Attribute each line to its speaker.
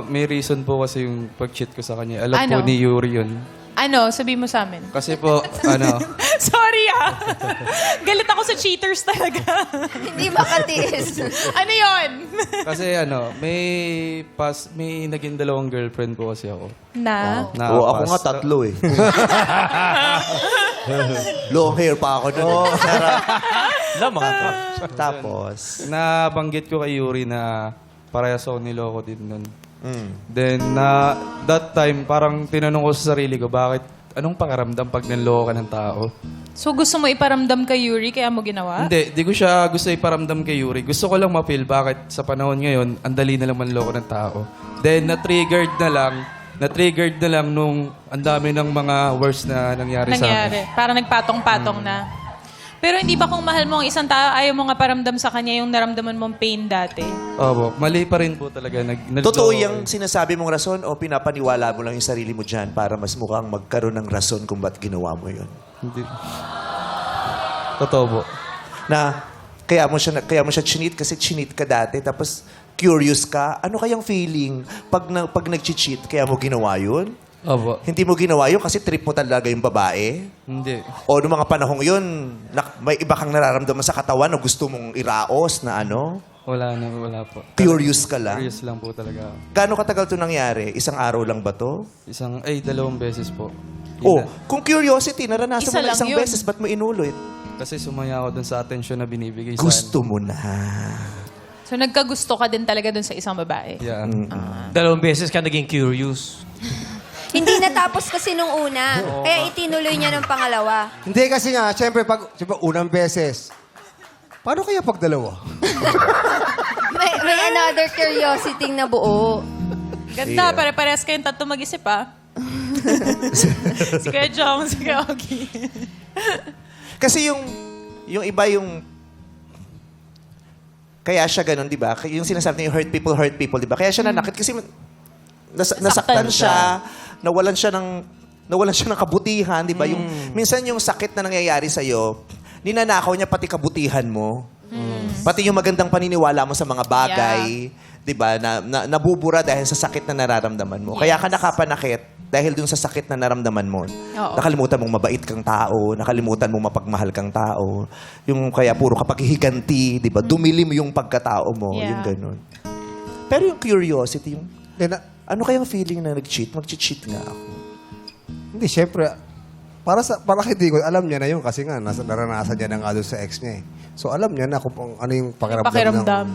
Speaker 1: May reason po kasi yung pag-cheat ko sa kanya. Alam
Speaker 2: Ano?
Speaker 1: po ni Yuri yun.
Speaker 2: Ano? Sabi mo sa amin.
Speaker 1: Kasi po,
Speaker 2: Sorry Galit ako sa cheaters talaga.
Speaker 3: Hindi makatiis.
Speaker 2: Ano yon?
Speaker 1: kasi may naging dalawang girlfriend po kasi ako.
Speaker 2: Na?
Speaker 4: Oo, ako nga tatlo eh. Long hair pa ako nun. Tapos,
Speaker 1: Nabanggit ko kay Yuri na parehas ako niloko din nun.
Speaker 4: mm.
Speaker 1: Then, that time, parang tinanong ko sa sarili ko, anong pakiramdam pag nanloko ka ng tao?
Speaker 2: So gusto mo iparamdam kay Yuri kaya mo ginawa?
Speaker 1: Hindi, di ko siya gusto iparamdam kay Yuri. Gusto ko lang ma-feel bakit sa panahon ngayon, ang dali na lang manloko ng tao. Then, na-triggered na lang nung ang dami ng mga worst na nangyari sa akin.
Speaker 2: Parang nagpatong-patong na. Pero hindi ba kung mahal mo ang isang tao, ayaw mo nga paramdam sa kanya yung naramdaman mong pain dati?
Speaker 1: Opo, mali pa rin po talaga.
Speaker 4: Totoo yung sinasabi mong rason o pinapaniwala mo lang yung sarili mo dyan para mas mukhang magkaroon ng rason kung ba't ginawa mo yun?
Speaker 1: Hindi. Totoo po.
Speaker 4: Na kaya mo siya chinit kasi chinit ka dati tapos curious ka. Ano kayang feeling pag nag-cheat kaya mo ginawa yun?
Speaker 1: Opo.
Speaker 4: Hindi mo ginawa yun kasi trip mo talaga yung babae?
Speaker 1: Hindi.
Speaker 4: O noong mga panahong yun, may iba kang nararamdaman sa katawan na gusto mong iraos na ano?
Speaker 1: Wala po.
Speaker 4: Curious ka lang?
Speaker 1: Curious lang po talaga.
Speaker 4: Gaano katagal to nangyari? Isang araw lang ba to?
Speaker 1: Dalawang beses po.
Speaker 4: Oh, kung curiosity, naranasan
Speaker 2: Isa
Speaker 4: mo na
Speaker 2: lang
Speaker 4: isang
Speaker 2: yun.
Speaker 4: beses, ba't mo inulit?
Speaker 1: Kasi sumaya ako dun sa atensyon na binibigay sa
Speaker 4: Gusto mo na.
Speaker 2: So nagkagusto ka din talaga dun sa isang babae?
Speaker 1: Yeah.
Speaker 5: Dalawang beses ka naging curious.
Speaker 3: Hindi natapos kasi nung una. Kaya itinuloy niya ng pangalawa.
Speaker 6: Hindi kasi nga, siyempre, siyempre, unang beses. Paano kaya pag dalawa?
Speaker 3: May another curiosity na buo.
Speaker 2: Ganda, pare-parehas kayong tatlo mag-isip si Kuya Jong, si Kuya Ogie.
Speaker 4: Kasi yung iba yung... Kaya siya ganun, di ba? Yung sinasabi niya, hurt people, di ba? Kaya siya nanakit kasi nasaktan siya, nawalan siya ng kabutihan, di ba? Minsan yung sakit na nangyayari sa'yo, ninanakaw niya pati kabutihan mo. Pati yung magandang paniniwala mo sa mga bagay, di ba? Nabubura dahil sa sakit na nararamdaman mo. Kaya ka nakapanakit dahil dun sa sakit na naramdaman mo.
Speaker 2: Oo.
Speaker 4: Nakalimutan mong mabait kang tao, nakalimutan mong mapagmahal kang tao. Yung kaya puro kapag hihiganti, di ba? Dumilim yung pagkatao mo,
Speaker 2: Yeah.
Speaker 4: yung ganun. Pero yung curiosity, yung
Speaker 6: Hindi,
Speaker 4: ano kayang feeling na nag-cheat? Mag-cheat nga ako.
Speaker 6: hindi, siyempre, para hindi ko, alam niya na yun kasi nga, naranasan niya na nga doon sa ex niya eh. So, alam niya na kung ano yung pakiramdam.
Speaker 2: Pakiramdam.